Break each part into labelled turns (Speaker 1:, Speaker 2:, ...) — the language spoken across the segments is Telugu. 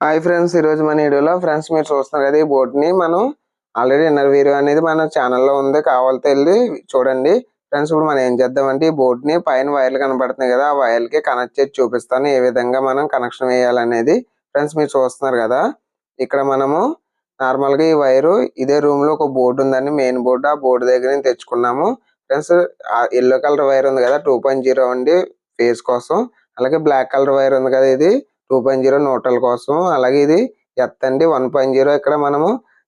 Speaker 1: హాయ్ ఫ్రెండ్స్, ఈరోజు మన వీడియోలో ఫ్రెండ్స్ మీరు చూస్తున్నారు కదా, ఈ బోర్డుని మనం ఆల్రెడీ ఇన్నర్ వీడియో అనేది మన ఛానల్లో ఉంది, కావాలితే వెళ్ళి చూడండి. ఫ్రెండ్స్ ఇప్పుడు మనం ఏం చేద్దామంటే ఈ బోర్డుని పైన వైర్లు కనబడుతున్నాయి కదా, ఆ వైర్లకి కనెక్ట్ చేసి చూపిస్తాను ఏ విధంగా మనం కనెక్షన్ వేయాలనేది. ఫ్రెండ్స్ మీరు చూస్తున్నారు కదా, ఇక్కడ మనము నార్మల్గా ఈ వైరు ఇదే రూమ్ లో ఒక బోర్డు ఉందండి, మెయిన్ బోర్డు. ఆ బోర్డు దగ్గర నుంచి తెచ్చుకున్నాము ఫ్రెండ్స్. ఎల్లో కలర్ వైర్ ఉంది కదా 2.0 అండి ఫేస్ కోసం. అలాగే బ్లాక్ కలర్ వైర్ ఉంది కదా, ఇది 2.0 న్యూట్రల్ కోసం. అలాగే ఇది ఎత్ అండి 1.0. ఇక్కడ మనము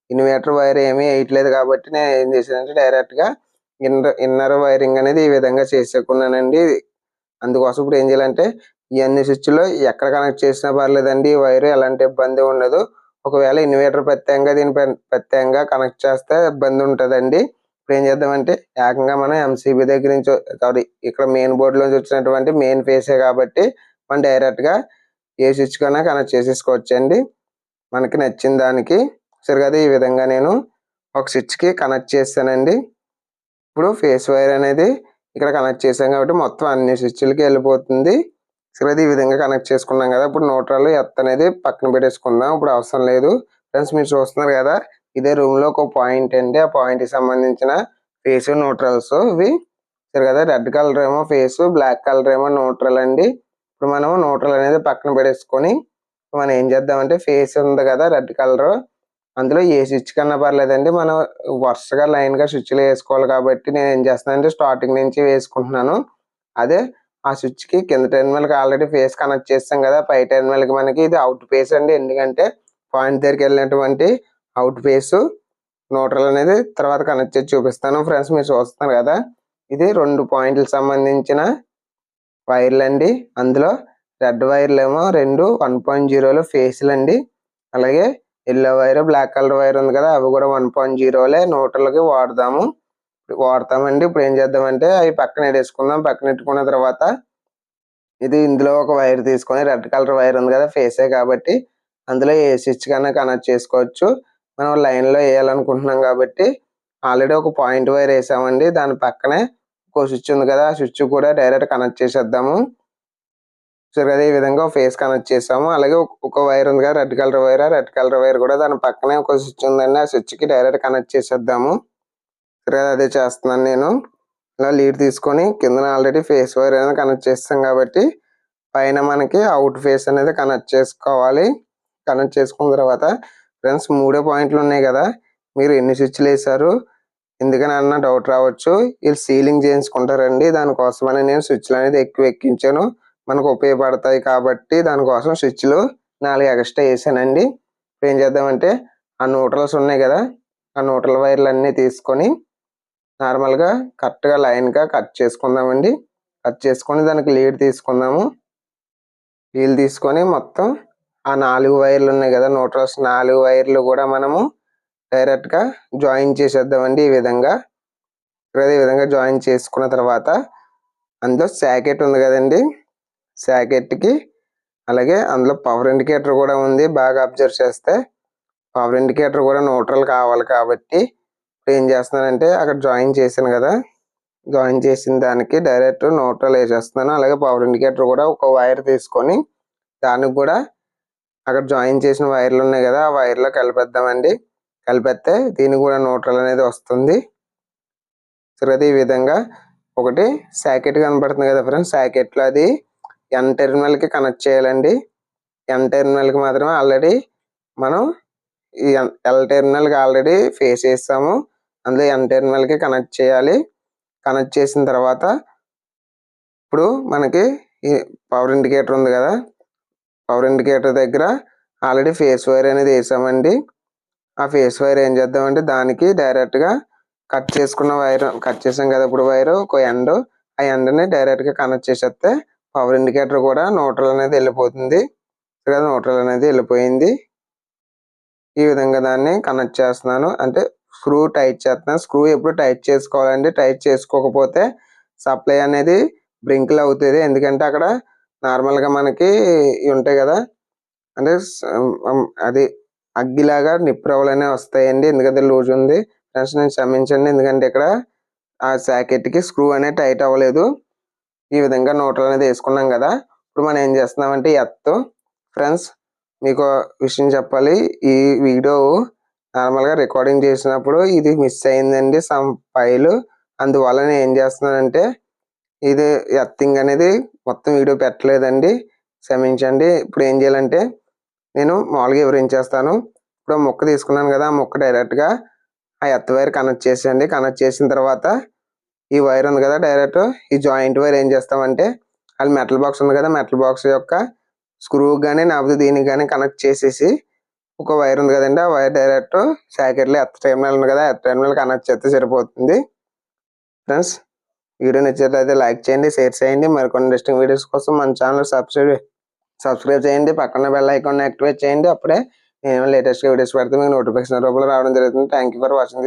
Speaker 1: ఇన్వర్టర్ వైర్ ఏమీ వేయట్లేదు కాబట్టి నేను ఏం చేశానంటే డైరెక్ట్ గా ఇన్నర్ వైరింగ్ అనేది ఈ విధంగా చేసుకున్నానండి. అందుకోసం ఇప్పుడు ఏం చేయాలంటే ఇవన్నీ స్విచ్లు ఎక్కడ కనెక్ట్ చేసినా పర్లేదండి, ఈ వైర్ ఎలాంటి ఇబ్బంది ఉండదు. ఒకవేళ ఇన్వర్టర్ ప్రత్యేకంగా దీని ప్రత్యేకంగా కనెక్ట్ చేస్తే ఇబ్బంది ఉంటుందండి. ఇప్పుడు ఏం చేద్దామంటే ఏకంగా మనం ఎంసీబీ దగ్గర నుంచి సారీ ఇక్కడ మెయిన్ బోర్డు నుంచి వచ్చినటువంటి మెయిన్ ఫేసే కాబట్టి మనం డైరెక్ట్ గా ఏ స్విచ్ కన్నా కనెక్ట్ చేసేసుకోవచ్చండి మనకి నచ్చిన దానికి. సరే కదా, ఈ విధంగా నేను ఒక స్విచ్ కి కనెక్ట్ చేస్తానండి. ఇప్పుడు ఫేస్ వైర్ అనేది ఇక్కడ కనెక్ట్ చేసాం కాబట్టి మొత్తం అన్ని స్విచ్లకి వెళ్ళిపోతుంది. సరే, ఈ విధంగా కనెక్ట్ చేసుకున్నాం కదా, ఇప్పుడు న్యూట్రల్ ఎత్ అనేది పక్కన పెట్టేసుకుందాం, ఇప్పుడు అవసరం లేదు. ఫ్రెండ్స్ మీరు చూస్తున్నారు కదా, ఇదే రూమ్ లో ఒక పాయింట్ అండి, ఆ పాయింట్ కి సంబంధించిన ఫేస్ న్యూట్రల్స్ ఇవి. సరే కదా, రెడ్ కలర్ ఏమో ఫేస్, బ్లాక్ కలర్ ఏమో న్యూట్రల్ అండి. ఇప్పుడు మనం న్యూట్రల్ అనేది పక్కన పెట్టేసుకొని మనం ఏం చేద్దామంటే ఫేస్ ఉంది కదా రెడ్ కలర్, అందులో ఏ స్విచ్ కన్నా పర్లేదండి, మనం వరుసగా లైన్ గా స్విచ్లు వేసుకోవాలి కాబట్టి నేను ఏం చేస్తానంటే స్టార్టింగ్ నుంచి వేసుకుంటున్నాను. అదే ఆ స్విచ్ కి కింద టెర్మినల్ కి ఆల్రెడీ ఫేస్ కనెక్ట్ చేస్తాం కదా, పై టెర్మినల్ కి మనకి ఇది అవుట్ ఫేస్ అండి. ఎందుకంటే పాయింట్ దగ్గరికి వెళ్ళినటువంటి అవుట్ ఫేస్ న్యూట్రల్ అనేది తర్వాత కనెక్ట్ చేసి చూపిస్తాను. ఫ్రెండ్స్ మీరు చూస్తున్నారు కదా, ఇది 2 పాయింట్లకు సంబంధించిన వైర్లు అండి. అందులో రెడ్ వైర్లు ఏమో 2 1.0 ఫేస్లు అండి. అలాగే yellow wire, black colour wire ఉంది కదా, అవి కూడా 1.0 న్యూట్రల్ కి వాడతామండి. ఇప్పుడు ఏం చేద్దామంటే అవి పక్కన పెట్టేసుకుందాం. పక్కన పెట్టుకున్న తర్వాత ఇది ఇందులో ఒక వైర్ తీసుకొని, రెడ్ కలర్ వైర్ ఉంది కదా ఫేసే కాబట్టి అందులో ఏ స్విచ్ కన్నా కనెక్ట్ చేసుకోవచ్చు. మనం లైన్ లో వేయాలనుకుంటున్నాం కాబట్టి ఆల్రెడీ ఒక పాయింట్ వైర్ వేసామండి, దాని పక్కనే ఇంకో స్విచ్ ఉంది కదా, ఆ స్విచ్ కూడా డైరెక్ట్ కనెక్ట్ చేసేద్దాము. సరే కదా, ఈ విధంగా ఫేస్ కనెక్ట్ చేసాము. అలాగే ఒక వైర్ ఉంది కదా red colour wire, red colour wire కూడా దాని పక్కనే ఒక స్విచ్ ఉందండి, ఆ స్విచ్ కి డైరెక్ట్ కనెక్ట్ చేసేద్దాము. సరే కదా, అదే చేస్తున్నాను నేను. ఇలా లీడ్ తీసుకొని కింద ఆల్రెడీ ఫేస్ వైర్ అనేది కనెక్ట్ చేస్తాం కాబట్టి పైన మనకి అవుట్ ఫేస్ అనేది కనెక్ట్ చేసుకోవాలి. కనెక్ట్ చేసుకున్న తర్వాత ఫ్రెండ్స్ 3 పాయింట్లు ఉన్నాయి కదా, మీరు ఎన్ని స్విచ్లు వేసారు ఎందుకని అన్న డౌట్ రావచ్చు. వీళ్ళు సీలింగ్ చేయించుకుంటారండి, దానికోసమని నేను స్విచ్లు అనేది ఎక్కువ ఎక్కించాను, మనకు ఉపయోగపడతాయి కాబట్టి దానికోసం స్విచ్లు 4 ఎక్స్ట్రా వేసానండి. ఇప్పుడు ఏం చేద్దామంటే ఆ న్యూట్రల్స్ ఉన్నాయి కదా, ఆ న్యూట్రల్ వైర్లు అన్నీ తీసుకొని నార్మల్గా కరెక్ట్గా లైన్గా కట్ చేసుకుందామండి. కట్ చేసుకొని దానికి లీడ్ తీసుకుందాము. లీడ్ తీసుకొని మొత్తం ఆ 4 వైర్లు ఉన్నాయి కదా న్యూట్రల్స్, 4 వైర్లు కూడా మనము డైరెక్ట్గా జాయిన్ చేసేద్దామండి. ఈ విధంగా జాయిన్ చేసుకున్న తర్వాత అందులో సాకెట్ ఉంది కదండి, సాకెట్కి అలాగే అందులో పవర్ ఇండికేటర్ కూడా ఉంది. బాగా అబ్జర్వ్ చేస్తే పవర్ ఇండికేటర్ కూడా న్యూట్రల్ కావాలి కాబట్టి ఇప్పుడు ఏం చేస్తున్నానంటే అక్కడ జాయిన్ చేశాను కదా, జాయిన్ చేసిన దానికి డైరెక్ట్ న్యూట్రల్ వేసేస్తున్నాను. అలాగే పవర్ ఇండికేటర్ కూడా ఒక వైర్ తీసుకొని దానికి కూడా అక్కడ జాయిన్ చేసిన వైర్లు ఉన్నాయి కదా, ఆ వైర్లో కలిపేద్దామండి. కలిపేస్తే దీనికి కూడా న్యూట్రల్ అనేది వస్తుంది. సరే, ఈ విధంగా ఒకటి సాకెట్ కనబడుతుంది కదా ఫ్రెండ్స్, సాకెట్లో అది ఎన్ టెర్మినల్ కి కనెక్ట్ చేయాలండి. ఎన్ టెర్మినల్ కి మాత్రమే ఆల్రెడీ మనం ఈ ఎల్ టెర్మినల్ కి ఆల్రెడీ ఫేస్ చేస్తాము, అందులో ఎన్ టెర్మినల్ కి కనెక్ట్ చేయాలి. కనెక్ట్ చేసిన తర్వాత ఇప్పుడు మనకి ఈ పవర్ ఇండికేటర్ ఉంది కదా, పవర్ ఇండికేటర్ దగ్గర ఆల్రెడీ ఫేస్ వైర్ అనేది వేసామండి. ఆ ఫేస్ వైర్ ఏం చేద్దామంటే దానికి డైరెక్ట్ గా కట్ చేసుకున్న వైర్ కట్ చేసాం కదా ఇప్పుడు వైర్ ఒక ఎండ్, ఆ ఎండ్ని డైరెక్ట్ గా కనెక్ట్ చేసేస్తే పవర్ ఇండికేటర్ కూడా న్యూట్రల్ అనేది వెళ్ళిపోతుంది. ఇక్కడ న్యూట్రల్ అనేది వెళ్ళిపోయింది. ఈ విధంగా దాన్ని కనెక్ట్ చేస్తున్నాను, అంటే స్క్రూ టైట్ చేస్తున్నాను. స్క్రూ ఎప్పుడు టైట్ చేసుకోవాలండి, టైట్ చేసుకోకపోతే సప్లై అనేది బ్రింకులు అవుతుంది. ఎందుకంటే అక్కడ నార్మల్గా మనకి ఉంటాయి కదా, అంటే అది అగ్గిలాగా నిప్పురవ్వలు అనేవి వస్తాయండి, ఎందుకంటే లూజ్ ఉంది. ఫ్రెండ్స్ నేను క్షమించండి, ఎందుకంటే ఇక్కడ ఆ సాకెట్కి స్క్రూ అనేది టైట్ అవ్వలేదు. ఈ విధంగా న్యూట్రల్ అనేది వేసుకున్నాం కదా, ఇప్పుడు మనం ఏం చేస్తున్నామంటే ఎత్తు ఫ్రెండ్స్ మీకు విషయం చెప్పాలి. ఈ వీడియో నార్మల్‌గా రికార్డింగ్ చేసినప్పుడు ఇది మిస్ అయిందండి సమ్ ఫైలు. అందువల్ల నేను ఏం చేస్తున్నానంటే ఇది ఎర్తింగ్ అనేది మొత్తం వీడియో పెట్టలేదండి. క్షమించండి. ఇప్పుడు ఏం చేయాలంటే నేను మామూలుగా వివరించేస్తాను. ఇప్పుడు ముక్క తీసుకున్నాను కదా! ఆ ముక్క డైరెక్ట్‌గా ఆ ఎర్త్ వైర్ కనెక్ట్ చేసేయండి. కనెక్ట్ చేసిన తర్వాత ఈ వైర్ ఉంది కదా! డైరెక్ట్ ఈ జాయింట్ వైర్ ఏం చేస్తామంటే అది మెటల్ బాక్స్ ఉంది కదా! మెటల్ బాక్స్ యొక్క స్క్రూకి గాని లేకపోతే దీనికి గాని కనెక్ట్ చేసేసి ఒక వైర్ ఉంది కదండీ! ఆ వైర్ డైరెక్ట్ సాకెట్‌లో ఎర్త్ టెర్మినల్ ఉంది కదా! ఎర్త్ టెర్మినల్ కనెక్ట్ చేస్తే సరిపోతుంది. ఫ్రెండ్స్ వీడియో నచ్చినట్లయితే లైక్ చేయండి, షేర్ చేయండి. మరికొన్ని ఇంట్రెస్టింగ్ వీడియోస్ కోసం మన ఛానల్ సబ్స్క్రైబ్ చేయండి. పక్కన బెల్ ఐకాన్ యాక్టివేట్ చేయండి. అప్పుడే నేను లేటెస్ట్‌గా వీడియోస్ పెడితే మీకు నోటిఫికేషన్ రూపంలో రావడం జరుగుతుంది. Thank you for watching this